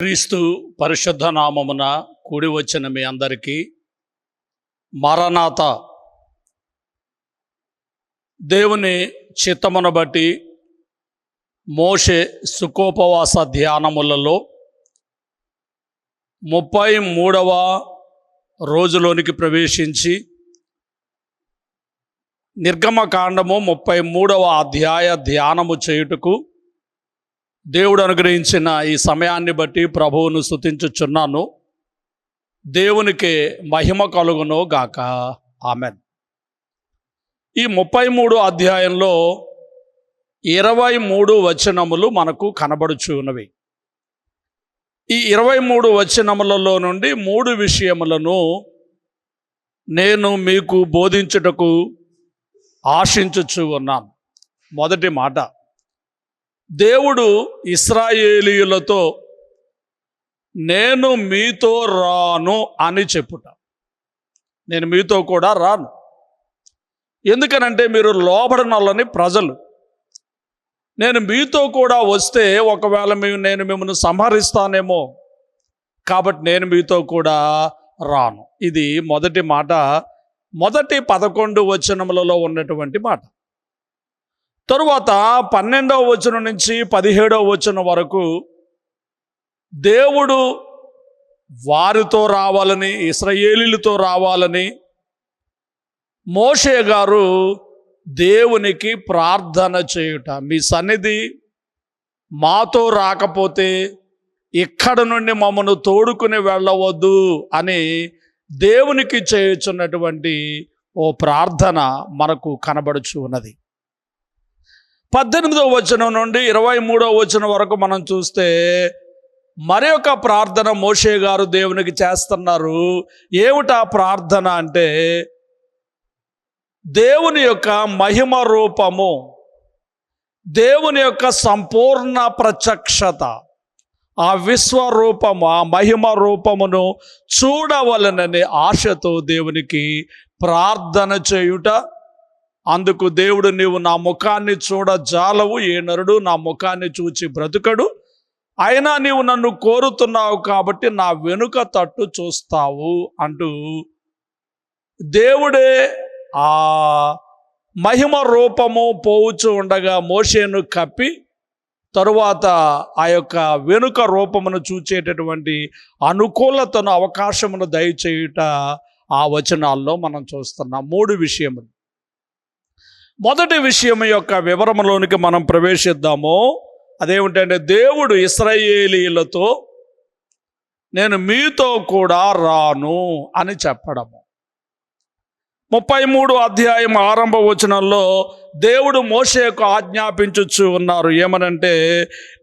క్రీస్తు పరిశుద్ధ నామమున కూడి వచ్చిన మీ అందరికీ మరణాత దేవుని చిత్తమును బట్టి మోషే సుఖోపవాస ధ్యానములలో 33వ రోజులోనికి ప్రవేశించి నిర్గమకాండము 33వ అధ్యాయ ధ్యానము చేయుటకు దేవుడు అనుగ్రహించిన ఈ సమయాన్ని బట్టి ప్రభువును స్తుతించుచున్నాను. దేవునికి మహిమ కలుగును గాక. ఆమెన్. ఈ 33 అధ్యాయంలో 23 వచనములు మనకు కనబడుచు ఉన్నవి. ఈ 23 వచనములలో నుండి 3 విషయములను నేను మీకు బోధించుటకు ఆశించుచు ఉన్నాను. మొదటి మాట, దేవుడు ఇశ్రాయేలీయులతో నేను మీతో రాను అని చెప్పుట. నేను మీతో కూడా రాను. ఎందుకనంటే మీరు లోబడనొల్లని ప్రజలు. నేను మీతో కూడా వస్తే ఒకవేళ నేను మిమ్మల్ని సంహరిస్తానేమో, కాబట్టి నేను మీతో కూడా రాను. ఇది మొదటి మాట, మొదటి 11 వచనములలో ఉన్నటువంటి మాట. తరువాత 12వ వచనం నుంచి 17వ వచనం వరకు దేవుడు వారితో రావాలని, ఇశ్రాయేలీయులతో రావాలని మోషే గారు దేవునికి ప్రార్థన చేయుట. మీ సన్నిధి మాతో రాకపోతే ఇక్కడ నుండి మమ్మను తోడుకుని వెళ్ళవద్దు అని దేవునికి చేయుచున్నటువంటి ఓ ప్రార్థన మనకు కనబడుచు ఉన్నది. 18వ వచనం నుండి 23వ వచనం వరకు మనం చూస్తే మరి ఒక ప్రార్థన మోషే గారు దేవునికి చేస్తున్నారు. ఏమిటా ప్రార్థన అంటే, దేవుని యొక్క మహిమ రూపము, దేవుని యొక్క సంపూర్ణ ప్రత్యక్షత, ఆ విశ్వరూపము, ఆ మహిమ రూపమును చూడవలననే ఆశతో దేవునికి ప్రార్థన చేయుట. అందుకు దేవుడు, నీవు నా ముఖాన్ని చూడజాలవు, ఏ నరుడు నా ముఖాన్ని చూచి బ్రతుకడు, అయినా నీవు నన్ను కోరుతున్నావు కాబట్టి నా వెనుక తట్టు చూస్తావు అంటూ దేవుడే ఆ మహిమ రూపము పోవుచు ఉండగా మోషేను కప్పి తరువాత ఆ యొక్క వెనుక రూపమును చూచేటటువంటి అనుకూలతను, అవకాశమును దయచేయుట ఆ వచనాల్లో మనం చూస్తున్నాం. 3 విషయములు. మొదటి విషయం యొక్క వివరంలోనికి మనం ప్రవేశిద్దాము. అదేమిటంటే, దేవుడు ఇశ్రాయేలీయులతో నేను మీతో కూడా రాను అని చెప్పడము. 33 అధ్యాయం ఆరంభ వచనంలో దేవుడు మోషేకు ఆజ్ఞాపించుచు ఉన్నారు. ఏమనంటే,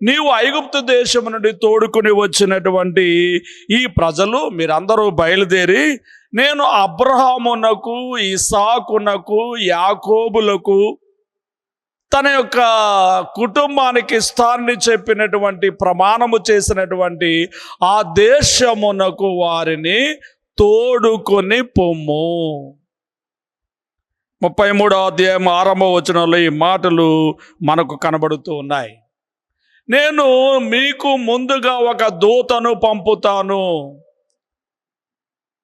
నీవు ఐగుప్తు దేశం నుండి తోడుకుని వచ్చినటువంటి ఈ ప్రజలు మీరందరూ బయలుదేరి నేను అబ్రహామునకు, ఇసాకునకు, యాకోబులకు తన యొక్క కుటుంబానికి ఇస్తాన్ని చెప్పినటువంటి, ప్రమాణము చేసినటువంటి ఆ దేశమునకు వారిని తోడుకొని పొమ్ము. 33వ అధ్యాయం ఆరంభ వచనంలో ఈ మాటలు మనకు కనబడుతూ ఉన్నాయి. నేను మీకు ముందుగా ఒక దూతను పంపుతాను,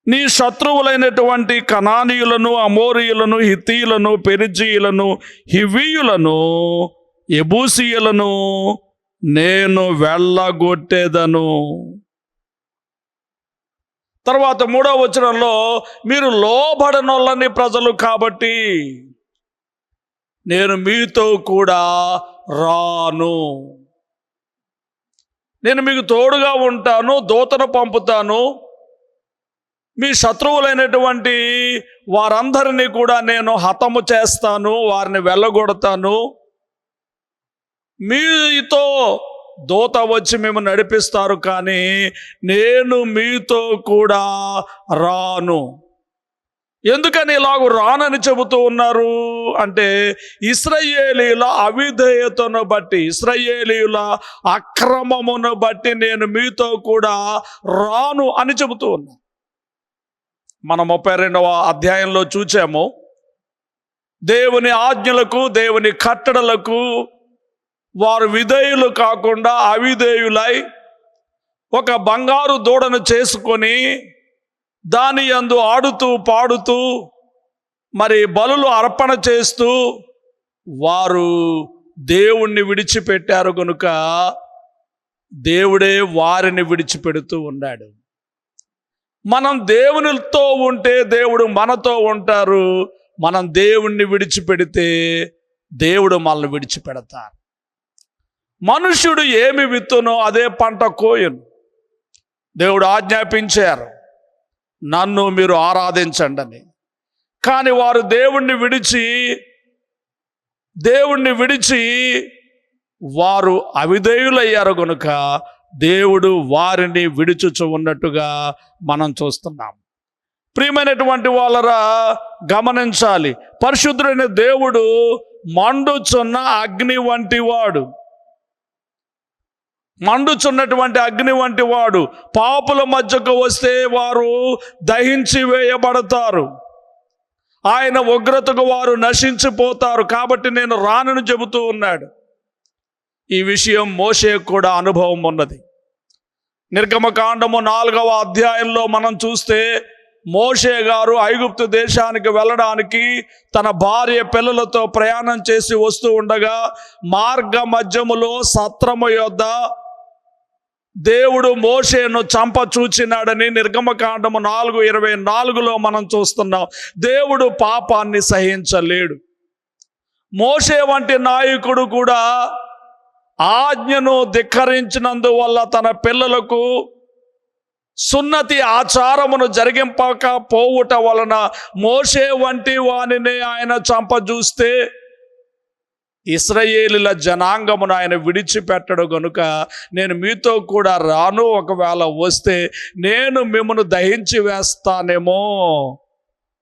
నీ శత్రువులైనటువంటి కనానీయులను, అమోరీయులను, హిత్తీయులను, పెరిజీయులను, హివ్వీయులను, యెబూసీయులను నేను వెళ్ళగొట్టేదను. తర్వాత 3వ వచనంలో మీరు లోబడనొల్లని ప్రజలు కాబట్టి నేను మీతో కూడా రాను. నేను మీకు తోడుగా ఉంటాను, దూతను పంపుతాను, మీ శత్రువులైనటువంటి వారందరినీ కూడా నేను హతము చేస్తాను, వారిని వెళ్ళగొడతాను. మీతో దూత వచ్చి మేము నడిపిస్తారు, కానీ నేను మీతో కూడా రాను. ఎందుకని ఇలాగ రానని చెబుతూ ఉన్నారు అంటే, ఇశ్రాయేలీయుల అవిధేయతను బట్టి, ఇశ్రాయేలీయుల అక్రమమును బట్టి నేను మీతో కూడా రాను అని చెబుతూ ఉన్నా. మనం 32వ అధ్యాయంలో చూచాము, దేవుని ఆజ్ఞలకు, దేవుని కట్టడలకు వారు విధేయులు కాకుండా అవిధేయులై ఒక బంగారు దూడను చేసుకొని దాని యందు ఆడుతూ పాడుతూ మరి బలులు అర్పణ చేస్తూ వారు దేవుణ్ణి విడిచిపెట్టారు కనుక దేవుడే వారిని విడిచిపెడుతూ ఉన్నాడు. మనం దేవునితో ఉంటే దేవుడు మనతో ఉంటారు. మనం దేవుణ్ణి విడిచిపెడితే దేవుడు మనల్ని విడిచిపెడతారు. మనుష్యుడు ఏమి విత్తునో అదే పంట కోయును. దేవుడు ఆజ్ఞాపించారు, నన్ను మీరు ఆరాధించండి అని. కానీ వారు దేవుణ్ణి విడిచి వారు అవిధేయులయ్యారు కనుక దేవుడు వారిని విడుచుచు ఉన్నట్టుగా మనం చూస్తున్నాం. ప్రియమైనటువంటి వాళ్ళరా, గమనించాలి, పరిశుద్ధుడైన దేవుడు మండుచున్న అగ్ని వంటి వాడు. మండుచున్నటువంటి అగ్ని వంటి వాడు. పాపుల మధ్యకు వస్తే వారు దహించి వేయబడతారు. ఆయన ఉగ్రతకు వారు నశించిపోతారు. కాబట్టి నేను రానని చెబుతూ ఉన్నాడు. ఈ విషయం మోషేకు కూడా అనుభవం ఉన్నది. నిర్గమకాండము 4వ అధ్యాయంలో మనం చూస్తే మోషే గారు ఐగుప్తు దేశానికి వెళ్ళడానికి తన భార్య పిల్లలతో ప్రయాణం చేసి వస్తూ ఉండగా మార్గ మధ్యములో సత్రము యొద్ద దేవుడు మోషేను చంప చూచినాడని నిర్గమకాండము 4:24లో మనం చూస్తున్నాం. దేవుడు పాపాన్ని సహించలేడు. మోషే వంటి నాయకుడు కూడా ఆజ్ఞను ధిక్కరించినందువల్ల తన పిల్లలకు సున్నతి ఆచారమును జరిగింపకపోవుట వలన మోషే వంటి వానిని ఆయన చంప చూస్తే ఇశ్రాయేలీల జనాంగమును ఆయన విడిచిపెట్టడు గనుక నేను మీతో కూడా రాను, ఒకవేళ వస్తే నేను మిమ్మల్ని దహించి వేస్తానేమో,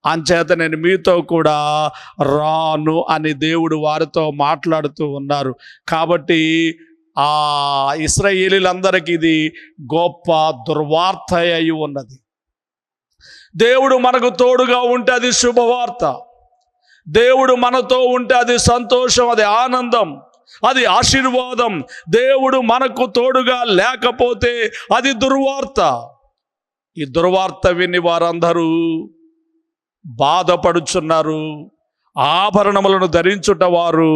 అంచేత నేను మీతో కూడా రాను అని దేవుడు వారితో మాట్లాడుతూ ఉన్నారు. కాబట్టి ఆ ఇశ్రాయేలీలందరికీ ఇది గొప్ప దుర్వార్త అయి ఉన్నది. దేవుడు మనకు తోడుగా ఉంటే అది శుభవార్త. దేవుడు మనతో ఉంటే అది సంతోషం, అది ఆనందం, అది ఆశీర్వాదం. దేవుడు మనకు తోడుగా లేకపోతే అది దుర్వార్త. ఈ దుర్వార్త విని వారందరూ బాధపడుచున్నారు. ఆభరణములను ధరించుట వారు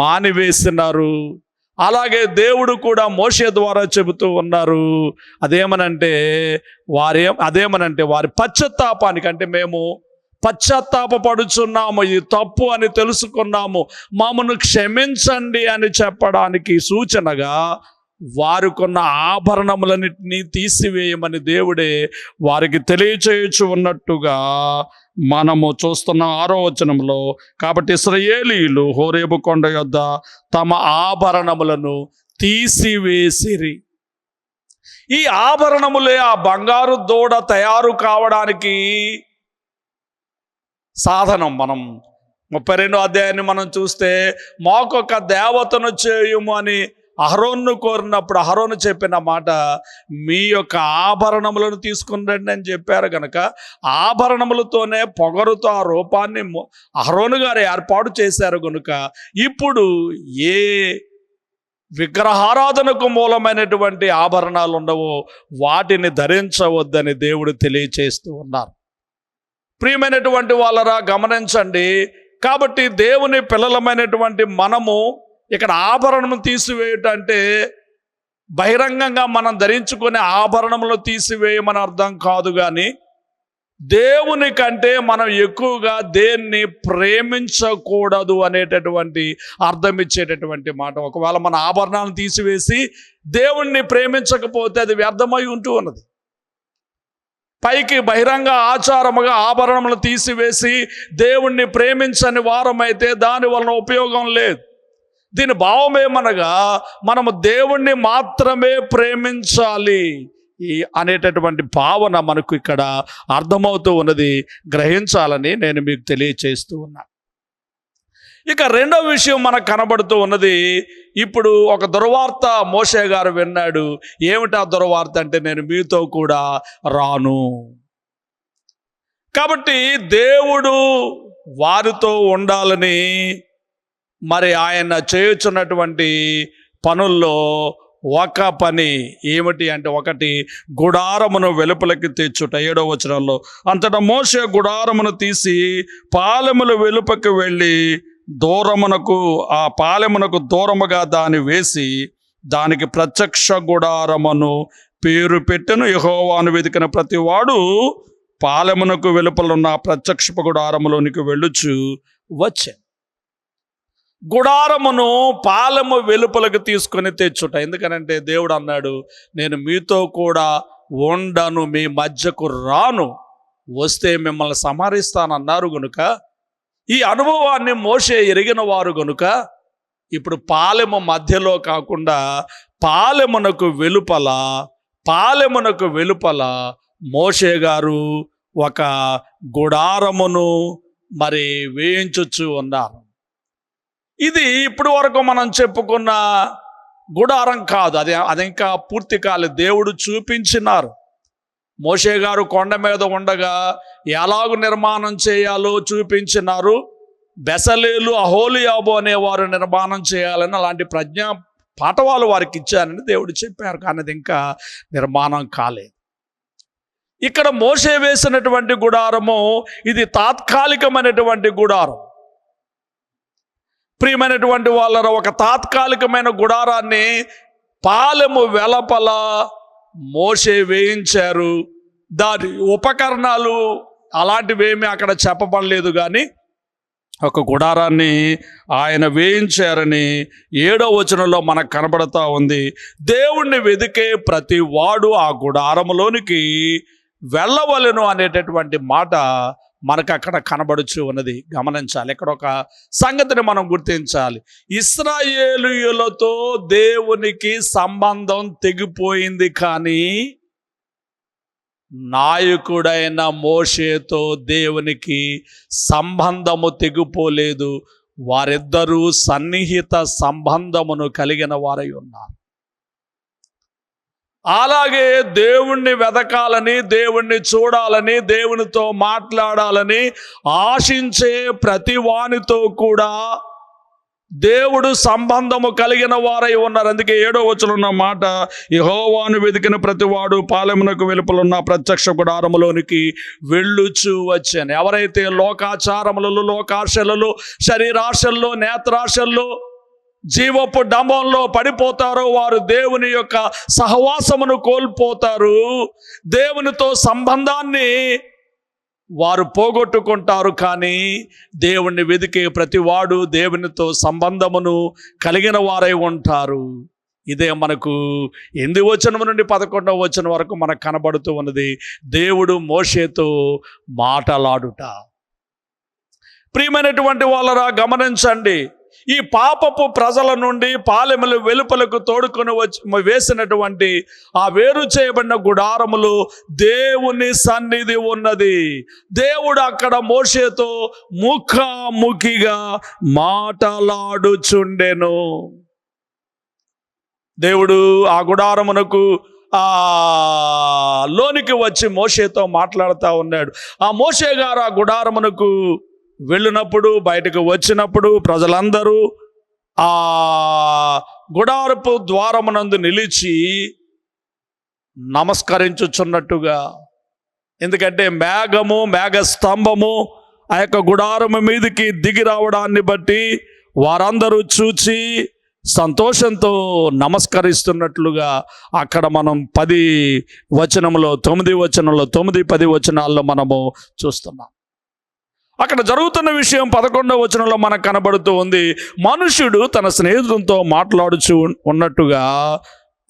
మానివేస్తున్నారు. అలాగే దేవుడు కూడా మోషే ద్వారా చెబుతూ ఉన్నారు. అదేమనంటే వారి పశ్చాత్తాపానికి, అంటే మేము పశ్చాత్తాపడుచున్నాము, ఇది తప్పు అని తెలుసుకున్నాము, మమ్మను క్షమించండి అని చెప్పడానికి సూచనగా వారికున్న ఆభరణములన్నిటినీ తీసివేయమని దేవుడే వారికి తెలియచేయచ్చు ఉన్నట్టుగా మనము చూస్తున్న 6వ వచనంలో. కాబట్టి ఇశ్రాయేలీయులు హోరేబు కొండ యొద్ద తమ ఆభరణములను తీసివేసిరి. ఈ ఆభరణములే ఆ బంగారు దూడ తయారు కావడానికి సాధనం. మనం 32వ అధ్యాయాన్ని మనం చూస్తే మాకొక దేవతను చేయుము అని అహరోన్ను కోరినప్పుడు అహరోను చెప్పిన మాట, మీ యొక్క ఆభరణములను తీసుకుని రండి అని చెప్పారు కనుక ఆభరణములతోనే పొగరుతో ఆ రూపాన్ని అహరోను గారు ఏర్పాటు చేశారు కనుక ఇప్పుడు ఏ విగ్రహారాధనకు మూలమైనటువంటి ఆభరణాలు ఉండవో వాటిని ధరించవద్దని దేవుడు తెలియచేస్తూ ఉన్నారు. ప్రియమైనటువంటి వాళ్ళరా, గమనించండి. కాబట్టి దేవుని పిల్లలమైనటువంటి మనము ఇక్కడ ఆభరణము తీసివేయటం అంటే బహిరంగంగా మనం ధరించుకునే ఆభరణములు తీసివేయమని అర్థం కాదు, కానీ దేవుని కంటే మనం ఎక్కువగా దేన్ని ప్రేమించకూడదు అనేటటువంటి అర్థం ఇచ్చేటటువంటి మాట. ఒకవేళ మన ఆభరణాలను తీసివేసి దేవుణ్ణి ప్రేమించకపోతే అది వ్యర్థమై ఉంటూ ఉన్నది. పైకి బహిరంగ ఆచారముగా ఆభరణములు తీసివేసి దేవుణ్ణి ప్రేమించని వారమైతే దాని వలన ఉపయోగం లేదు. దీని భావం ఏమనగా మనము దేవుణ్ణి మాత్రమే ప్రేమించాలి అనేటటువంటి భావన మనకు ఇక్కడ అర్థమవుతూ ఉన్నది. గ్రహించాలని నేను మీకు తెలియచేస్తూ ఉన్నా. ఇక రెండవ విషయం మనకు కనబడుతూ ఉన్నది. ఇప్పుడు ఒక దుర్వార్త మోషే గారు విన్నాడు. ఏమిటా దుర్వార్త అంటే, నేను మీతో కూడా రాను. కాబట్టి దేవుడు వారితో ఉండాలని మరి ఆయన చేయుచున్నటువంటి పనుల్లో ఒక పని ఏమిటి అంటే, ఒకటి గుడారమును వెలుపలికి తెచ్చుట. 7వ వచనంలో, అంతటా మోషే గుడారమును తీసి పాలెముల వెలుపకి వెళ్ళి ఆ పాలెమునకు దూరముగా దాన్ని వేసి దానికి ప్రత్యక్ష గుడారమును పేరు పెట్టెను. యెహోవాను వెతికిన ప్రతివాడు పాలెమునకు వెలుపలున్న ప్రత్యక్ష గుడారములోనికి వెళ్ళుచు వచ్చాను. గుడారమును పాలెము వెలుపలకు తీసుకొని తెచ్చుట. ఎందుకనంటే దేవుడు అన్నాడు, నేను మీతో కూడా ఉండను, మీ మధ్యకు రాను, వస్తే మిమ్మల్ని సంహరిస్తానన్నారు గనుక, ఈ అనుభవాన్ని మోషే ఎరిగిన వారు గనుక ఇప్పుడు పాలెము మధ్యలో కాకుండా పాలెమునకు వెలుపల మోషే గారు ఒక గుడారమును మరి వేయించుచు ఉన్నారు. ఇది ఇప్పటి వరకు మనం చెప్పుకున్న గుడారం కాదు, అది ఇంకా పూర్తి కాలేదు. దేవుడు చూపించినారు. మోషే గారు కొండ మీద ఉండగా ఎలాగూ నిర్మాణం చేయాలో చూపించినారు. బెసలేలు, అహోలియాబు అనేవారు నిర్మాణం చేయాలని అలాంటి ప్రజ్ఞా పాఠవాలు వారికి ఇచ్చారని దేవుడు చెప్పారు. కానీ అది ఇంకా నిర్మాణం కాలేదు. ఇక్కడ మోషే వేసినటువంటి గుడారము ఇది తాత్కాలికమైనటువంటి గుడారం. ప్రియమైనటువంటి వాళ్ళ, ఒక తాత్కాలికమైన గుడారాన్ని పాలెము వెలపల మోషే వేయించారు. దాని ఉపకరణాలు అలాంటివేమీ అక్కడ చెప్పబడలేదు, కానీ ఒక గుడారాన్ని ఆయన వేయించారని 7వ వచనంలో మనకు కనబడతా ఉంది. దేవుణ్ణి వెదికే ప్రతి వాడు ఆ గుడారములోనికి వెళ్ళవలెను అనేటటువంటి మాట మనకు అక్కడ కనబడుచు ఉన్నది. గమనించాలి. ఇక్కడ ఒక సంగతిని మనం గుర్తించాలి. ఇశ్రాయేలీయులతో దేవునికి సంబంధం తెగిపోయింది, కానీ నాయకుడైన మోషేతో దేవునికి సంబంధము తెగిపోలేదు. వారిద్దరూ సన్నిహిత సంబంధమును కలిగిన వారై ఉన్నారు. అలాగే దేవుణ్ణి వెదకాలని, దేవుణ్ణి చూడాలని, దేవునితో మాట్లాడాలని ఆశించే ప్రతి వానితో కూడా దేవుడు సంబంధము కలిగిన వారై ఉన్నారు. అందుకే 7వ వచనంలో ఉన్న మాట, యెహోవాను వెతికిన ప్రతివాడు పాలెమునకు వెలుపలున్న ప్రత్యక్ష గుడారములోనికి వెళ్ళుచు వచ్చాను. ఎవరైతే లోకాచారములలో, లోకాశలలో, శరీరాశల్లో, నేత్రాశల్లో, జీవపు డంబంలో పడిపోతారో వారు దేవుని యొక్క సహవాసమును కోల్పోతారు. దేవునితో సంబంధాన్ని వారు పోగొట్టుకుంటారు. కానీ దేవుణ్ణి వెదికే ప్రతివాడు దేవునితో సంబంధమును కలిగిన వారై ఉంటారు. ఇదే మనకు 8వ వచనం నుండి 11వ వచనం వరకు మనకు కనబడుతూ ఉన్నది. దేవుడు మోషేతో మాటలాడుట. ప్రియమైనటువంటి వాళ్ళరా, గమనించండి. ఈ పాపపు ప్రజల నుండి పాలెముల వెలుపలకు తోడుకొని వేసినటువంటి ఆ వేరు చేయబడిన గుడారములు దేవుని సన్నిధి ఉన్నది. దేవుడు అక్కడ మోషేతో ముఖాముఖిగా మాటలాడుచుండెను. దేవుడు ఆ గుడారమునకు లోనికి వచ్చి మోషేతో మాట్లాడుతూ ఉన్నాడు. ఆ మోషే గారు ఆ గుడారమునకు వెళ్ళినప్పుడు, బయటకు వచ్చినప్పుడు ప్రజలందరూ ఆ గుడారపు ద్వారమునందు నిలిచి నమస్కరించుచున్నట్టుగా, ఎందుకంటే మేఘస్తంభము ఆ యొక్క గుడారము మీదకి దిగి రావడాన్ని బట్టి వారందరూ చూచి సంతోషంతో నమస్కరిస్తున్నట్లుగా అక్కడ మనం 10 వచనంలో 9 వచనంలో 9, 10 వచనాల్లో మనము చూస్తున్నాం. అక్కడ జరుగుతున్న విషయం 11వ వచనంలో మనకు కనబడుతూ ఉంది. మనుష్యుడు తన స్నేహితులతో మాట్లాడుచు ఉన్నట్టుగా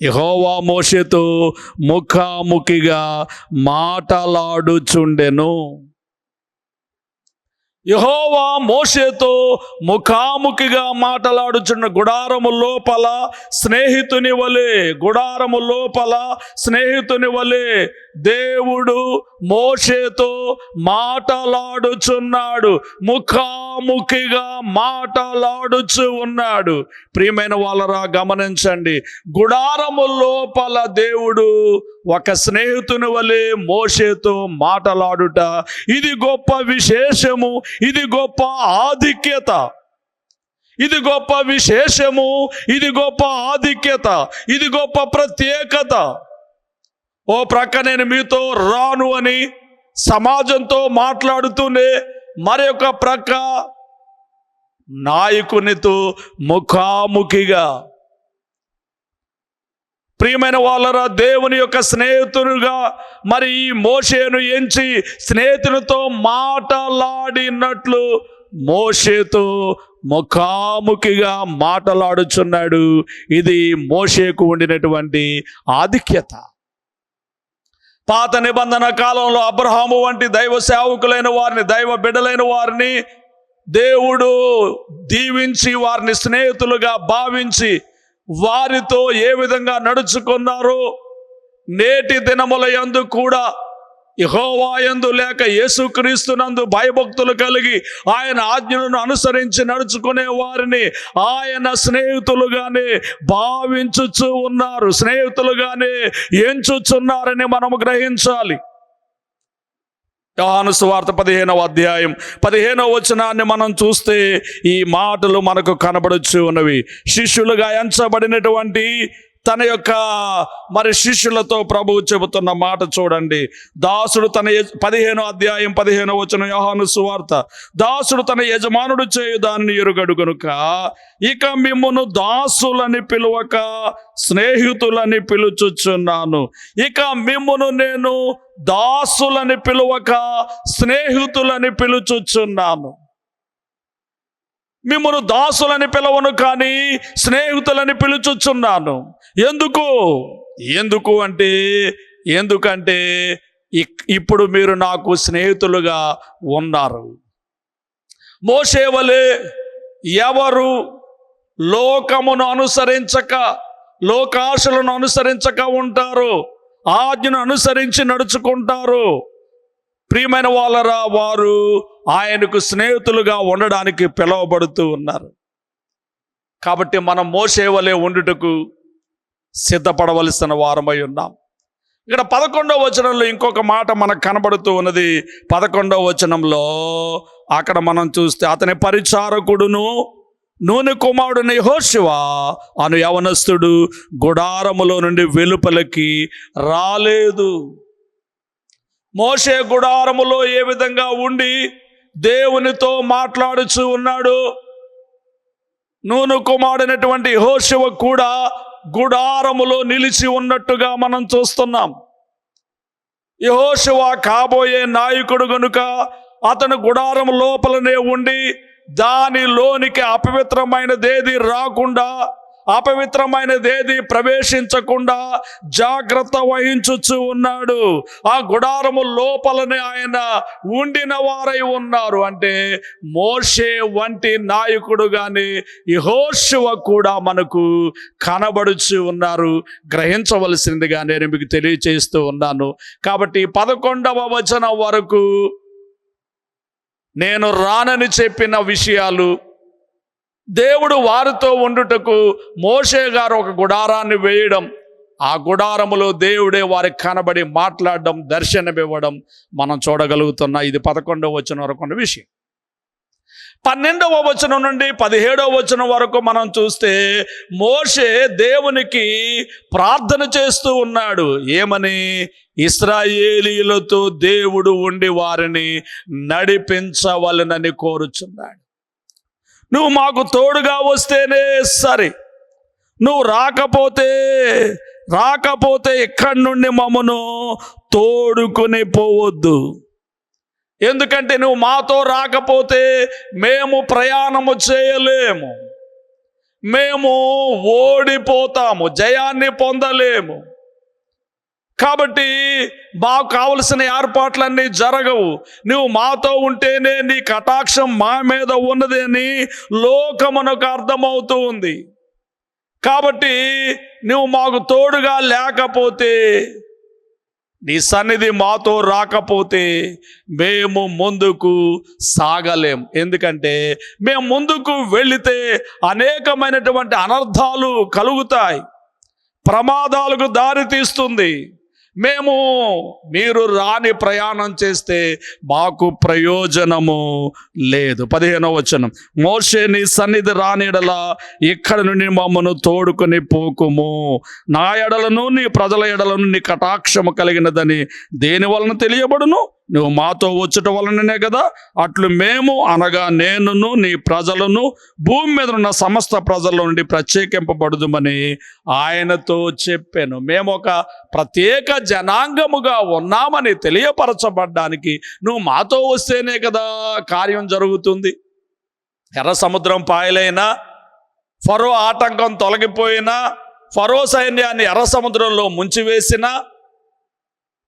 యెహోవా మోషేతో ముఖాముఖిగా మాటలాడుచుండెను. యెహోవా మోషేతో ముఖాముఖిగా మాటలాడుచున్న గుడారము లోపల స్నేహితుని వలె దేవుడు మోషేతో మాటలాడుచున్నాడు. ముఖాముఖిగా మాటలాడుచు ఉన్నాడు. ప్రియమైన వాళ్ళరా, గమనించండి. గుడారము లోపల దేవుడు ఒక స్నేహితుని వలె మోషేతో మాటలాడుట, ఇది గొప్ప విశేషము, ఇది గొప్ప ఆధిక్యత. ఇది గొప్ప విశేషము, ఇది గొప్ప ఆధిక్యత, ఇది గొప్ప ప్రత్యేకత. ఓ ప్రక్క నేను మీతో రాను అని సమాజంతో మాట్లాడుతూనే మరొక ప్రక్క నాయకునితో ముఖాముఖిగా. ప్రియమైన వాళ్ళరా, దేవుని యొక్క స్నేహితునిగా మరి ఈ మోషేను ఎంచి స్నేహితునితో మాటలాడినట్లు మోషేతో ముఖాముఖిగా మాటలాడుచున్నాడు. ఇది మోషేకు ఉండినటువంటి ఆధిక్యత. పాత నిబంధన కాలంలో అబ్రహాము వంటి దైవ సేవకులైన వారిని, దైవ బిడ్డలైన వారిని దేవుడు దీవించి వారిని స్నేహితులుగా భావించి వారితో ఏ విధంగా నడుచుకున్నారో నేటి దినముల యందు కూడా యెహోవా యందు లేక యేసుక్రీస్తునందు భయభక్తులు కలిగి ఆయన ఆజ్ఞలను అనుసరించి నడుచుకునే వారిని ఆయన స్నేహితులుగానే భావించుచు ఉన్నారు, స్నేహితులుగానే ఎంచుచున్నారని మనము గ్రహించాలి. యోహాను సువార్త 15వ అధ్యాయం 15వ వచనాన్ని మనం చూస్తే ఈ మాటలు మనకు కనబడుచు ఉన్నవి. శిష్యులుగా ఎంచబడినటువంటి తన యొక్క మరి శిష్యులతో ప్రభువు చెబుతున్న మాట చూడండి. దాసుడు తన 15వ అధ్యాయం 15వ వచనం యోహాను సువార్త, దాసుడు తన యజమానుడు చేయు దాన్ని ఎరుగడు గనుక ఇక మిమ్మును దాసులని పిలువక స్నేహితులని పిలుచుచున్నాను. ఇక మిమ్మును నేను దాసులని పిలువక స్నేహితులని పిలుచుచున్నాను. మిమ్మును దాసులని పిలవను కానీ స్నేహితులని పిలుచుచున్నాను. ఎందుకంటే ఇప్పుడు మీరు నాకు స్నేహితులుగా ఉన్నారు. మోషే వలె ఎవరు లోకమును అనుసరించక, లోకాశలను అనుసరించక ఉంటారు, ఆజ్ఞను అనుసరించి నడుచుకుంటారు, ప్రియమైన వాళ్ళరా, వారు ఆయనకు స్నేహితులుగా ఉండడానికి పిలువబడుతూ ఉన్నారు. కాబట్టి మనం మోషే వలె ఉండుటకు సిద్ధపడవలసిన వారమై ఉన్నాం. ఇక్కడ 11వ వచనంలో ఇంకొక మాట మనకు కనబడుతూ ఉన్నది. 11వ వచనంలో అక్కడ మనం చూస్తే, అతని పరిచారకుడును నూనె కుమారుడు యెహోషువ అను యవనస్తుడు గుడారములో నుండి వెలుపలికి రాలేదు. మోషే గుడారములో ఏ విధంగా ఉండి దేవునితో మాట్లాడుచూ ఉన్నాడు, నూను కుమారుడైనటువంటి యెహోషువ కూడా గుడారములో నిలిచి ఉన్నట్టుగా మనం చూస్తున్నాం. యెహోషువ కాబోయే నాయకుడు గనుక అతను గుడారం లోపలనే ఉండి దానిలోనికి అపవిత్రమైనదేది రాకుండా, అపవిత్రమైనదేది ప్రవేశించకుండా జాగ్రత్త వహించుచు ఉన్నాడు. ఆ గుడారము లోపలనే ఆయన ఉండిన వారై ఉన్నారు. అంటే మోషే వంటి నాయకుడు గాని యెహోషువ కూడా మనకు కనబడుచు ఉన్నారు. గ్రహించవలసిందిగా నేను మీకు తెలియచేస్తూ ఉన్నాను. కాబట్టి 11వ వచనం వరకు నేను రానని చెప్పిన విషయాలు, దేవుడు వారితో ఉండుటకు మోషే గారు ఒక గుడారాన్ని వేయడం, ఆ గుడారములో దేవుడే వారికి కనబడి మాట్లాడడం, దర్శనమివ్వడం మనం చూడగలుగుతున్నా. ఇది 11వ వచనం వరకు ఉన్న విషయం. 12వ వచనం నుండి 17వ వచనం వరకు మనం చూస్తే మోషే దేవునికి ప్రార్థన చేస్తూ ఉన్నాడు. ఏమని? ఇశ్రాయేలీయులతో దేవుడు ఉండి వారిని నడిపించవలెనని కోరుచున్నాడు. నువ్వు మాకు తోడుగా వస్తేనే సరే, నువ్వు రాకపోతే ఇక్కడి నుండి మమ్మను తోడుకొని పోవద్దు. ఎందుకంటే నువ్వు మాతో రాకపోతే మేము ప్రయాణము చేయలేము, మేము ఓడిపోతాము, జయాన్ని పొందలేము. కాబట్టి మాకు కావలసిన ఏర్పాట్లన్నీ జరగవు. నువ్వు మాతో ఉంటేనే నీ కటాక్షం మా మీద ఉన్నదని లోకమునకు అర్థమవుతూ ఉంది. కాబట్టి నువ్వు మాకు తోడుగా లేకపోతే, నీ సన్నిధి మాతో రాకపోతే మేము ముందుకు సాగలేం. ఎందుకంటే మేము ముందుకు వెళితే అనేకమైనటువంటి అనర్థాలు కలుగుతాయి, ప్రమాదాలకు దారి తీస్తుంది. మీరు రాని ప్రయాణం చేస్తే మాకు ప్రయోజనము లేదు. 15వ వచనం, మోషే నీ సన్నిధి రానిడలా ఇక్కడ నుండి మమ్మను తోడుకొని పోకుము. నా ఎడలను నీ ప్రజల ఎడలను నీ కటాక్షము కలిగినదని దేని వలన తెలియబడును? నువ్వు మాతో వచ్చుట వలననే కదా. అట్లు మేము అనగా నేనును నీ ప్రజలను భూమి మీద ఉన్న సమస్త ప్రజల నుండి ప్రత్యేకింపబడుదుమని ఆయనతో చెప్పాను. మేము ఒక ప్రత్యేక జనాంగముగా ఉన్నామని తెలియపరచబడ్డానికి నువ్వు మాతో వస్తేనే కదా కార్యం జరుగుతుంది. ఎర్ర సముద్రం పాయలైనా, ఫరో ఆటంకం తొలగిపోయినా, ఫరో సైన్యాన్ని ఎర్ర సముద్రంలో ముంచివేసినా,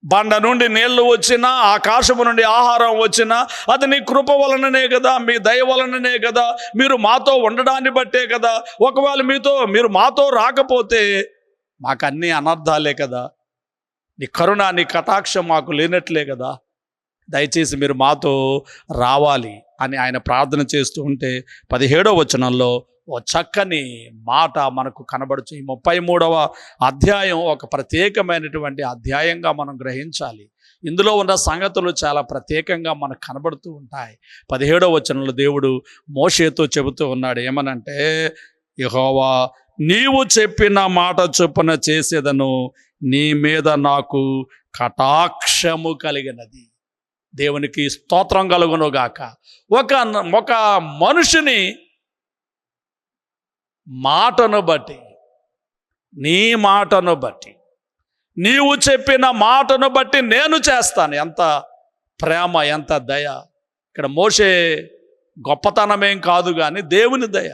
బండ నుండి నీళ్లు వచ్చినా, ఆకాశము నుండి ఆహారం వచ్చినా అది నీ కృప వలననే కదా, మీ దయ వలననే కదా, మీరు మాతో ఉండడాన్ని బట్టే కదా. ఒకవేళ మీరు మాతో రాకపోతే మాకు అన్నీ అనర్థాలే కదా, నీ కరుణ నీ కటాక్షం మాకు లేనట్లే కదా. దయచేసి మీరు మాతో రావాలి అని ఆయన ప్రార్థన చేస్తూ ఉంటే 17వ వచనంలో ఓ చక్కని మాట మనకు కనబడుచు. ఈ 33వ అధ్యాయం ఒక ప్రత్యేకమైనటువంటి అధ్యాయంగా మనం గ్రహించాలి. ఇందులో ఉన్న సంగతులు చాలా ప్రత్యేకంగా మనకు కనబడుతూ ఉంటాయి. 17వ వచనంలో దేవుడు మోషేతో చెబుతూ ఉన్నాడు. ఏమనంటే, యెహోవా నీవు చెప్పిన మాట చొప్పున చేసేదను, నీ మీద నాకు కటాక్షము కలిగినది. దేవునికి స్తోత్రం కలుగును గాక. ఒక మనుషుని మాటను బట్టి, నీ మాటను బట్టి, నీవు చెప్పిన మాటను బట్టి నేను చేస్తాను. ఎంత ప్రేమ, ఎంత దయ. ఇక్కడ మోషే గొప్పతనమేం కాదు కానీ దేవుని దయ.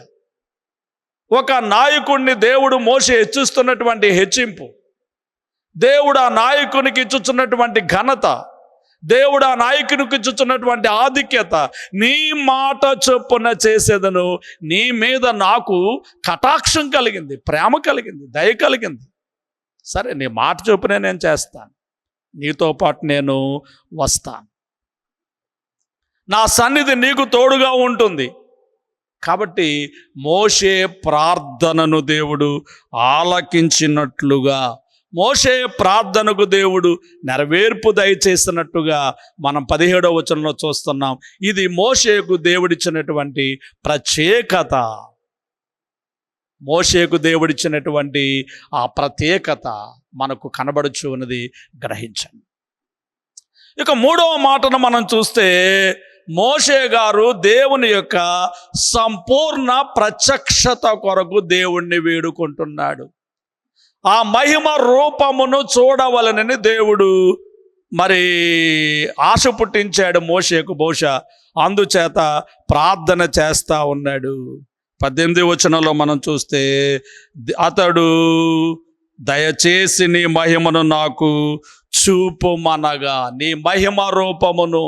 ఒక నాయకుడిని దేవుడు మోషే హెచ్చిస్తున్నటువంటి హెచ్చింపు, దేవుడు ఆ నాయకునికి ఇచ్చుచున్నటువంటి ఘనత, దేవుడు ఆ నాయకునికి ఇచ్చుచున్నటువంటి ఆధిక్యత, నీ మాట చొప్పున చేసేదను, నీ మీద నాకు కటాక్షం కలిగింది, ప్రేమ కలిగింది, దయ కలిగింది. సరే, నీ మాట చొప్పునే నేను చేస్తాను, నీతో పాటు నేను వస్తాను, నా సన్నిధి నీకు తోడుగా ఉంటుంది. కాబట్టి మోషే ప్రార్థనను దేవుడు ఆలకించినట్లుగా, మోషే ప్రార్థనకు దేవుడు నెరవేర్పు దయచేసినట్టుగా మనం 17వ వచనంలో చూస్తున్నాం. ఇది మోషేకు దేవుడిచ్చినటువంటి ప్రత్యేకత. మోషేకు దేవుడిచ్చినటువంటి ఆ ప్రత్యేకత మనకు కనబడుచు ఉన్నది గ్రహించండి. ఇక 3వ మాటను మనం చూస్తే, మోషే గారు దేవుని యొక్క సంపూర్ణ ప్రత్యక్షత కొరకు దేవుణ్ణి వేడుకుంటున్నాడు. ఆ మహిమ రూపమును చూడవలనని దేవుడు మరి ఆశ పుట్టించాడు మోషేకు. బహుశా అందుచేత ప్రార్థన చేస్తా ఉన్నాడు. 18వ వచనంలో మనం చూస్తే, అతడు దయచేసి నీ మహిమను నాకు చూపుమనగా, నీ మహిమ రూపమును,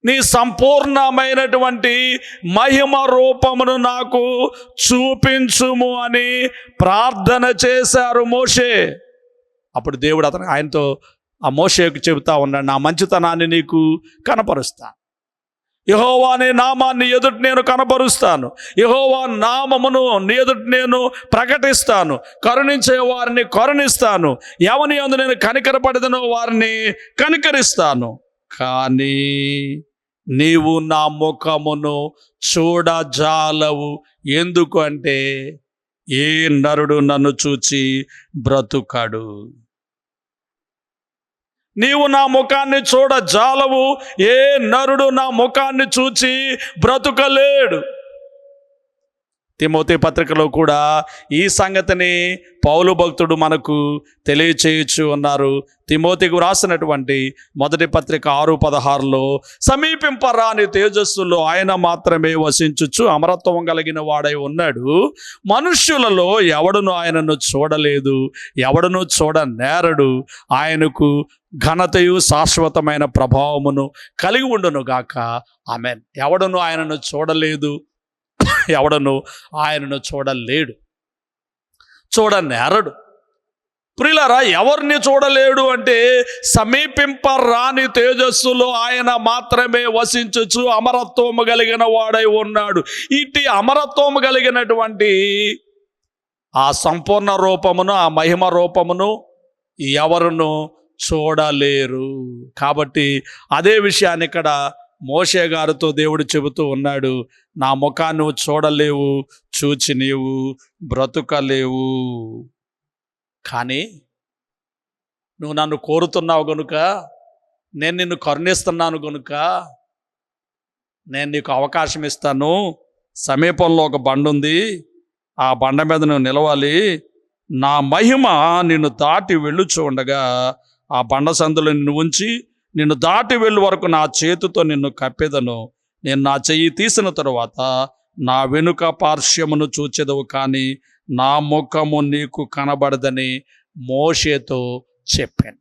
నీ సంపూర్ణమైనటువంటి మహిమ రూపమును నాకు చూపించుము అని ప్రార్థన చేశారు మోషే. అప్పుడు దేవుడు ఆయనతో ఆ మోషేకు చెబుతా ఉన్నాడు, నా మంచితనాన్ని నీకు కనపరుస్తా, యెహోవా అనే నామాన్ని ఎదుటి నేను కనపరుస్తాను, యెహోవా నామమును నీ ఎదుటి నేను ప్రకటిస్తాను, కరుణించే వారిని కరుణిస్తాను, ఎవని యందు నేను కనికరపడదనో వారిని కనికరిస్తాను. కానీ నీవు నా ముఖమును చూడజాలవు. ఎందుకు అంటే, ఏ నరుడు నన్ను చూచి బ్రతుకడు. నీవు నా ముఖాన్ని చూడజాలవు, ఏ నరుడు నా ముఖాన్ని చూచి బ్రతుకలేడు. తిమోతి పత్రికలో కూడా ఈ సంగతిని పౌలు భక్తుడు మనకు తెలియచేయచ్చు ఉన్నారు. తిమోతికి రాసినటువంటి 1 పత్రిక 6:16లో, సమీపింపరాని తేజస్సులో ఆయన మాత్రమే వసించుచు అమరత్వం కలిగిన వాడై ఉన్నాడు. మనుష్యులలో ఎవడును ఆయనను చూడలేదు, ఎవడును చూడనేరడు. ఆయనకు ఘనతయు శాశ్వతమైన ప్రభావమును కలిగి ఉండును గాక. ఆమేన్. ఎవడును ఆయనను చూడలేదు, ఎవడను ఆయనను చూడలేడు, చూడనేరడు. ప్రియులారా, ఎవరిని చూడలేడు అంటే, సమీపింపరాని తేజస్సులో ఆయన మాత్రమే వసించుచు అమరత్వము కలిగిన వాడై ఉన్నాడు. ఇటు అమరత్వము కలిగినటువంటి ఆ సంపూర్ణ రూపమును, ఆ మహిమ రూపమును ఎవరును చూడలేరు. కాబట్టి అదే విషయాన్ని ఇక్కడ మోషే గారితో దేవుడు చెబుతూ ఉన్నాడు, నా ముఖాన్ని నువ్వు చూడలేవు, చూచి నీవు బ్రతుకలేవు. కానీ నువ్వు నన్ను కోరుతున్నావు గనుక, నేను నిన్ను కరుణిస్తున్నాను గనుక నేను నీకు అవకాశం ఇస్తాను. సమీపంలో ఒక బండ ఉంది, ఆ బండ మీద నువ్వు నిలవాలి. నా మహిమ నిన్ను దాటి వెళ్ళుచూ ఉండగా ఆ బండ సందులో నిన్ను ఉంచి నిన్ను దాటి వెళ్ళు వరకు నా చేతితో నిన్ను కప్పెదను. నేను నా చెయ్యి తీసిన తరువాత నా వెనుక పార్శ్వమును చూచెదవు, కానీ నా ముఖము నీకు కనబడదని మోషేతో చెప్పాను.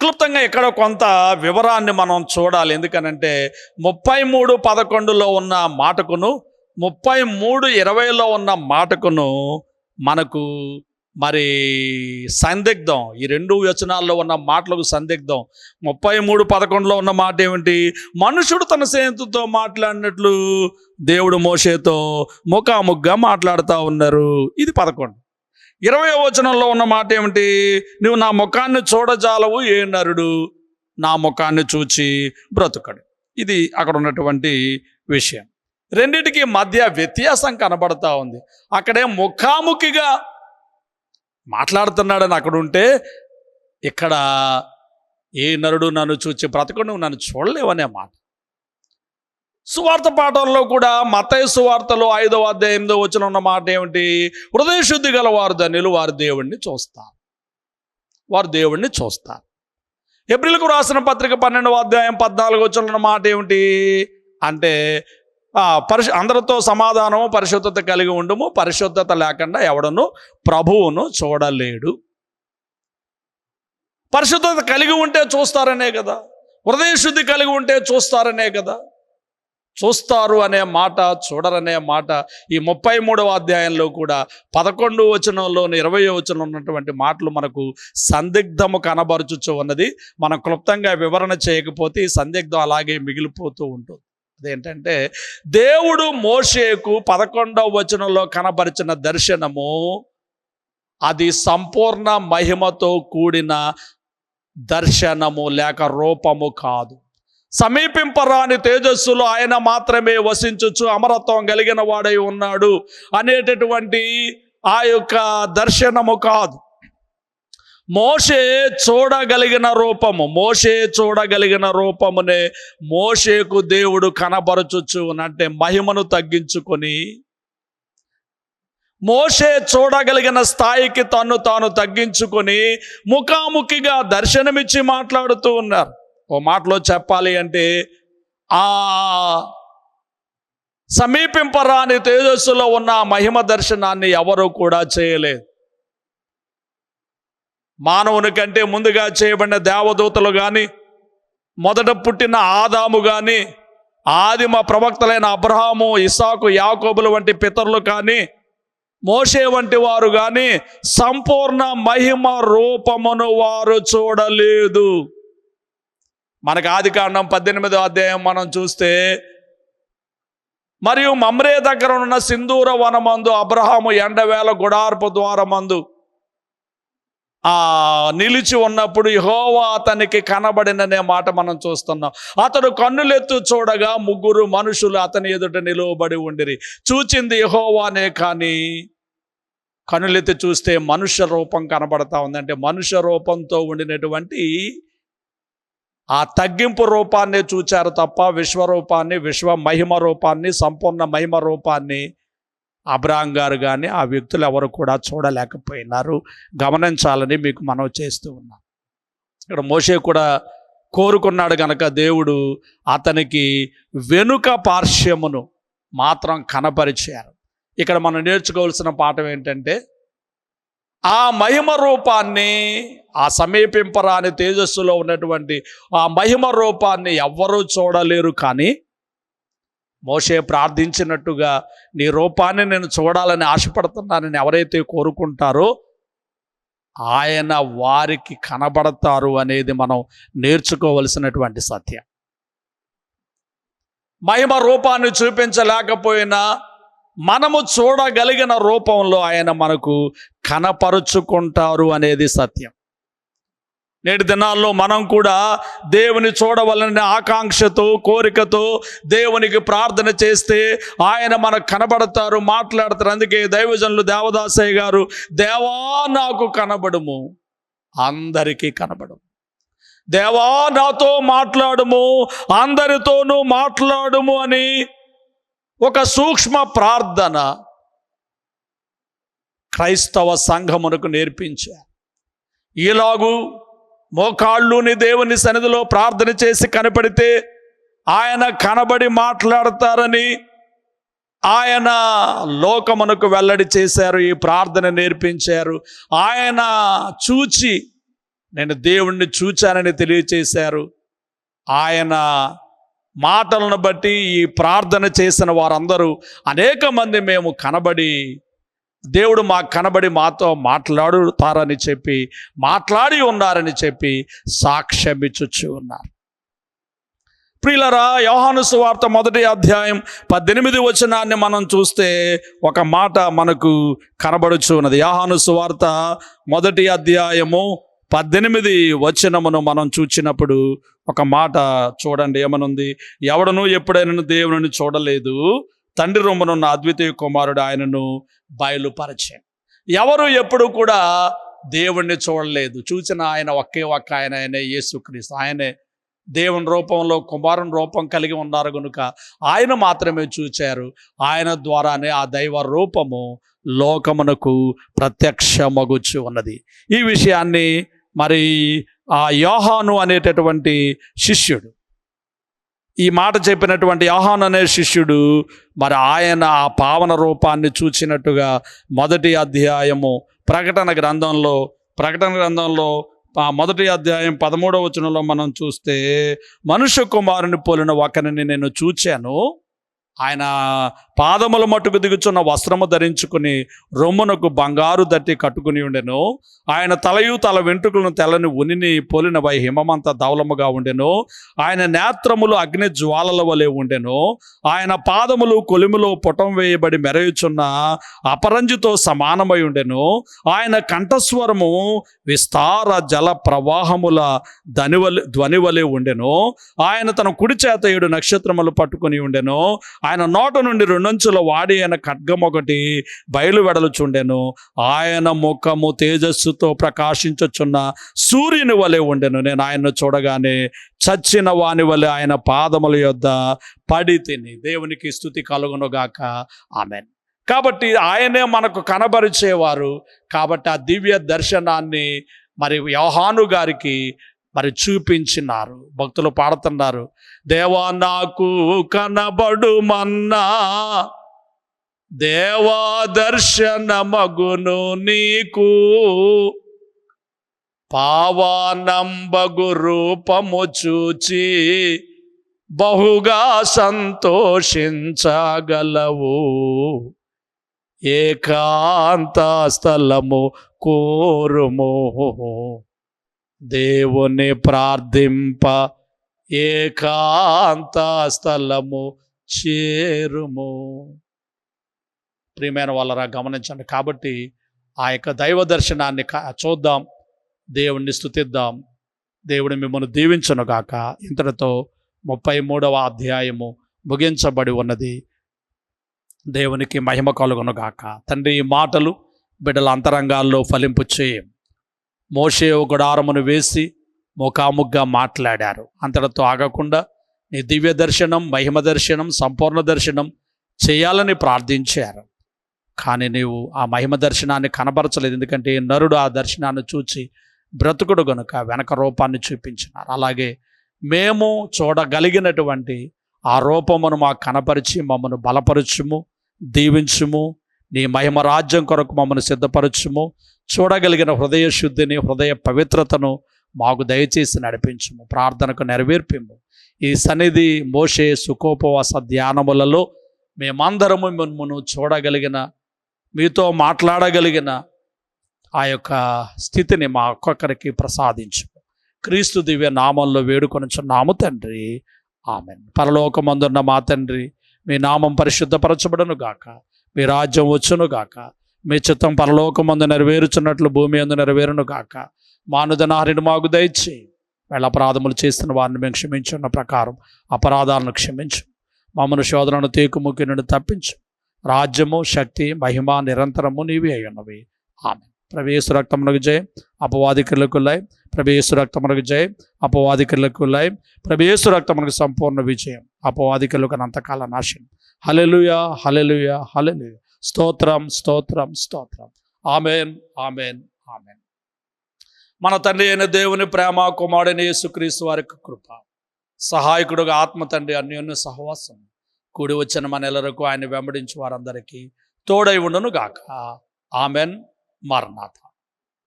క్లుప్తంగా ఇక్కడ కొంత వివరాన్ని మనం చూడాలి. ఎందుకనంటే 33:11 ఉన్న మాటకును 33:20 ఉన్న మాటకును మనకు మరి సందిగ్ధం. ఈ రెండు వచనాల్లో ఉన్న మాటలకు సందిగ్ధం. 33:11 ఉన్న మాట ఏమిటి? మనుషుడు తన స్నేహితుడితో మాట్లాడినట్లు దేవుడు మోషేతో ముఖాముఖిగా మాట్లాడుతూ ఉన్నారు. ఇది 11. 20వ వచనంలో ఉన్న మాట ఏమిటి? నువ్వు నా ముఖాన్ని చూడజాలవు, ఏ నరుడు నా ముఖాన్ని చూచి బ్రతుకడు. ఇది అక్కడ ఉన్నటువంటి విషయం. రెండిటికి మధ్య వ్యత్యాసం కనబడతా ఉంది. అక్కడే ముఖాముఖిగా మాట్లాడుతున్నాడని అక్కడ ఉంటే, ఇక్కడ ఏ నరుడు నన్ను చూచి బ్రతకడు, నువ్వు నన్ను చూడలేవనే మాట. సువార్త పాఠంలో కూడా మత్తయి సువార్తలో 5వ అధ్యాయం 8వ వచనం ఉన్న మాట ఏమిటి? హృదయ శుద్ధి గల వారు ధన్యులు, వారు దేవుణ్ణి చూస్తారు. వారు దేవుణ్ణి చూస్తారు. హెబ్రీయులకు రాసిన పత్రిక 12వ అధ్యాయం 14వ వచనం ఉన్న మాట ఏమిటి అంటే, అందరితో సమాధానము పరిశుద్ధత కలిగి ఉండుము, పరిశుద్ధత లేకుండా ఎవడను ప్రభువును చూడలేడు. పరిశుద్ధత కలిగి ఉంటే చూస్తారనే కదా, హృదయ శుద్ధి కలిగి ఉంటే చూస్తారనే కదా. చూస్తారు అనే మాట, చూడరనే మాట ఈ 33వ అధ్యాయంలో కూడా 11వ వచనంలోని 20వ వచనంలో ఉన్నటువంటి మాటలు మనకు సందిగ్ధము కనబరుచుచు ఉన్నది. మనం క్లుప్తంగా వివరణ చేయకపోతే ఈ సందిగ్ధం అలాగే మిగిలిపోతూ ఉంటుంది. అదేంటంటే, దేవుడు మోషేకు 11వ వచనంలో కనబరిచిన దర్శనము అది సంపూర్ణ మహిమతో కూడిన దర్శనము లేక రూపము కాదు. సమీపింపరాని తేజస్సులో ఆయన మాత్రమే వసించుచు అమరత్వం కలిగిన వాడై ఉన్నాడు అనేటటువంటి ఆ యొక్క దర్శనము కాదు. మోషే చూడగలిగిన రూపమునే మోషేకు దేవుడు కనబరచుచు అంటే మహిమను తగ్గించుకొని, మోషే చూడగలిగిన స్థాయికి తాను తగ్గించుకొని ముఖాముఖిగా దర్శనమిచ్చి మాట్లాడుతూ ఉన్నారు. ఓ మాటలో చెప్పాలి అంటే, ఆ సమీపింపరాని తేజస్సులో ఉన్న ఆ మహిమ దర్శనాన్ని ఎవరు కూడా చేయలేదు. మానవుని కంటే ముందుగా చేయబడిన దేవదూతలు కానీ, మొదట పుట్టిన ఆదాము కానీ, ఆదిమ ప్రవక్తలైన అబ్రహాము, ఇస్సాకు, యాకోబులు వంటి పితరులు కానీ, మోషే వంటి వారు కానీ సంపూర్ణ మహిమ రూపమును వారు చూడలేదు. మనకు ఆదికాండం 18వ అధ్యాయం మనం చూస్తే, మరియు మమ్రే దగ్గర ఉన్న సింధూర వనమందు అబ్రహాము ఎండవేళ గుడారపు ద్వారమందు నిలిచి ఉన్నప్పుడు యెహోవా అతనికి కనబడిననే మాట మనం చూస్తున్నాం. అతడు కన్నులెత్తు చూడగా 3 మనుషులు అతని ఎదుట నిలువబడి ఉండిరి. చూచింది యెహోవానే, కానీ కన్నులెత్తి చూస్తే మనుష్య రూపం కనబడతా ఉంది. అంటే మనుష్య రూపంతో ఉండినటువంటి ఆ తగ్గింపు రూపాన్ని చూచారు తప్ప విశ్వ మహిమ రూపాన్ని, సంపూర్ణ మహిమ రూపాన్ని అబ్రహాం గారు కానీ ఆ వ్యక్తులు ఎవరు కూడా చూడలేకపోయినారు. గమనించాలని మీకు మనవి చేస్తూ ఉన్నాం. ఇక్కడ మోషే కూడా కోరుకున్నాడు కనుక దేవుడు అతనికి వెనుక పార్శ్వమును మాత్రం కనపరిచారు. ఇక్కడ మనం నేర్చుకోవాల్సిన పాఠం ఏంటంటే, ఆ మహిమ రూపాన్ని, ఆ సమీపింపరాని తేజస్సులో ఉన్నటువంటి ఆ మహిమ రూపాన్ని ఎవ్వరూ చూడలేరు. కానీ మోషే ప్రార్థించినట్టుగా నీ రూపాన్ని నేను చూడాలని ఆశపడుతున్నానని ఎవరైతే కోరుకుంటారో ఆయన వారికి కనబడతారు అనేది మనం నేర్చుకోవలసినటువంటి సత్యం. మహిమ రూపాన్ని చూపించలేకపోయినా మనము చూడగలిగిన రూపంలో ఆయన మనకు కనపరుచుకుంటారు అనేది సత్యం. నేటి దినాల్లో మనం కూడా దేవుని చూడవలనే ఆకాంక్షతో, కోరికతో దేవునికి ప్రార్థన చేస్తే ఆయన మనకు కనబడతారు, మాట్లాడతారు. అందుకే దైవజనులు దేవదాసయ్య గారు, దేవా నాకు కనబడుము, అందరికీ కనబడుము, దేవా నాతో మాట్లాడుము, అందరితోనూ మాట్లాడుము అని ఒక సూక్ష్మ ప్రార్థన క్రైస్తవ సంఘమునకు నేర్పించారు. ఈలాగు మోకాళ్ళుని దేవుని సన్నిధిలో ప్రార్థన చేసి కనపడితే ఆయన కనబడి మాట్లాడతారని ఆయన లోకమునకు వెల్లడి చేశారు. ఈ ప్రార్థన నేర్పించారు. ఆయన చూచి నేను దేవుణ్ణి చూచానని తెలియచేశారు. ఆయన మాటలను బట్టి ఈ ప్రార్థన చేసిన వారందరూ అనేక మంది మేము కనబడి, దేవుడు మాకు కనబడి మాతో మాట్లాడుతారని చెప్పి, మాట్లాడి ఉన్నారని చెప్పి సాక్ష్యమిచ్చుచు ఉన్నారు. ప్రియులరా, యోహాను సువార్త 1వ అధ్యాయం 18 వచనాన్ని మనం చూస్తే ఒక మాట మనకు కనబడుచు ఉన్నది. యోహాను సువార్త 1వ అధ్యాయము 18 వచనమును మనం చూచినప్పుడు ఒక మాట చూడండి, ఏమనుంది? ఎవడను ఎప్పుడైనా దేవుని చూడలేదు, తండ్రి రొమ్మునున్న అద్వితీయ కుమారుడు ఆయనను బయలుపరచాను. ఎవరు ఎప్పుడు కూడా దేవుణ్ణి చూడలేదు, చూసిన ఆయన ఒకే ఒక్క ఆయనే యేసుక్రీస్తు. ఆయనే దేవుని రూపంలో కుమారుని రూపం కలిగి ఉన్నారు కనుక ఆయన మాత్రమే చూచారు. ఆయన ద్వారానే ఆ దైవ రూపము లోకమునకు ప్రత్యక్షమగుచు ఉన్నది. ఈ విషయాన్ని మరి ఆ యోహాను అనేటటువంటి శిష్యుడు, ఈ మాట చెప్పినటువంటి యోహాను అనే శిష్యుడు, మరి ఆయన ఆ పావన రూపాన్ని చూచినట్టుగా 1వ అధ్యాయము ప్రకటన గ్రంథంలో 1వ అధ్యాయం 13వ వచనంలో మనం చూస్తే, మనుష్య కుమారుని పోలిన ఒకరిని నేను చూచాను, ఆయన పాదముల మట్టుకు దిగుచున్న వస్త్రము ధరించుకుని రొమ్మునకు బంగారు దట్టి కట్టుకుని ఉండెను. ఆయన తలయు తల వెంట్రుకలను తెల్లని ఉనిని పోలినవై హిమమంత ధవలముగా ఉండెను. ఆయన నేత్రములు అగ్ని జ్వాలల వలె ఉండెను. ఆయన పాదములు కొలిమిలో పుటం వేయబడి మెరయుచున్న అపరంజితో సమానమై ఉండెను. ఆయన కంఠస్వరము విస్తార జల ప్రవాహముల ధ్వని వలె ఉండెను. ఆయన తన కుడి చేత 7 నక్షత్రములు పట్టుకుని ఉండెను. ఆయన నోట నుండి 2 అంచుల వాడి అయిన ఖడ్గం ఒకటి బయలు వెడలుచుండెను. ఆయన ముఖము తేజస్సుతో ప్రకాశించుచున్న సూర్యుని వలె ఉండెను. నేను ఆయన్ను చూడగానే చచ్చిన వాని వలె ఆయన పాదముల యొద్ద పడి తిని. దేవునికి స్తుతి కలుగునుగాక, ఆమేన్. కాబట్టి ఆయనే మనకు కనబరిచేవారు. కాబట్టి ఆ దివ్య దర్శనాన్ని మరి యోహాను గారికి మరి చూపించినారు. భక్తులు పాడుతున్నారు, దేవా నాకు కనబడుమన్నా దేవా దర్శనమగును నీకు, పావనంబగు రూపము చూచి బహుగా సంతోషించగలవు. ఏకాంత స్థలము కోరుము, దేవుని ప్రార్థింప ఏకాంత స్థలము చేరుము. ప్రియమైన వాళ్ళరా, గమనించండి. కాబట్టి ఆ యొక్క దైవ దర్శనాన్ని చూద్దాం, దేవుణ్ణి స్తుతిద్దాం. దేవుని మిమ్మల్ని దీవించునుగాక. ఇంతటితో 33వ అధ్యాయము ముగించబడి ఉన్నది. దేవునికి మహిమ కలుగునుగాక. తండ్రి, ఈ మాటలు బిడ్డల అంతరంగాల్లో ఫలింపు చేయం. మోషే గుడారమును వేసి ముఖాముగ్గా మాట్లాడారు. అంతటితో ఆగకుండా నీ దివ్య దర్శనం, మహిమ దర్శనం, సంపూర్ణ దర్శనం చేయాలని ప్రార్థించారు. కానీ నీవు ఆ మహిమ దర్శనాన్ని కనబరచలేదు. ఎందుకంటే నరుడు ఆ దర్శనాన్ని చూచి బ్రతుకుడు గనుక వెనక రూపాన్ని చూపించినారు. అలాగే మేము చూడగలిగినటువంటి ఆ రూపమును మాకు కనపరిచి మమ్మను బలపరచుము, దీవించుము. నీ మహిమ రాజ్యం కొరకు మమ్మల్ని సిద్ధపరచుము. చూడగలిగిన హృదయ శుద్ధిని, హృదయ పవిత్రతను మాకు దయచేసి నడిపించుము. ప్రార్థనకు నెరవేర్పిము. ఈ సన్నిధి మోషే సుఖోపవాస ధ్యానములలో మేమందరము మిమ్మల్ని చూడగలిగిన, మీతో మాట్లాడగలిగిన ఆ యొక్క స్థితిని మా ఒక్కొక్కరికి ప్రసాదించు. క్రీస్తు దివ్య నామంలో వేడుకొనుచున్నాము తండ్రి, ఆమేన్. పరలోకమందున్న మా తండ్రి, మీ నామం పరిశుద్ధపరచబడును గాక. మీ రాజ్యం వచ్చును గాక. మీ చిత్తం పరలోకమందు నెరవేరుచున్నట్లు భూమి అందు నెరవేరును గాక. మానుదనాహరిని మాకు దయచేయి. వీళ్ళ అపరాధములు చేస్తున్న వారిని మేము క్షమించున్న ప్రకారం అపరాధాలను క్షమించు. మమ్మను శోధనను తేకుముకి నుండి తప్పించు. రాజ్యము, శక్తి, మహిమ నిరంతరము నీవే అయి ఉన్నవి. ఆమె. ప్రభు రక్తమునకు జయం, అపవాది క్రియలకు లయం. ప్రభు రక్తమునకు జయం, అపవాది క్రియలకు లయం. ప్రభు రక్తమునకు సంపూర్ణ విజయం, అపవాది క్రియలకు అంతకాల నాశనం. హల్లెలూయా, హల్లెలూయా, హల్లెలూయా. స్తోత్రం, స్తోత్రం, స్తోత్రం. ఆమేన్, ఆమేన్, ఆమేన్. మన తండ్రి అయిన దేవుని ప్రేమ, కుమారుడైన యేసుక్రీస్తు వారి కృప, సహాయకుడుగా ఆత్మ తండ్రి అన్యోన్య సహవాసం కూడి వచ్చిన మన ఎల్లరకు ఆయన వెంబడించి వారందరికీ తోడై ఉండును గాక. ఆమెన్. మరణాత.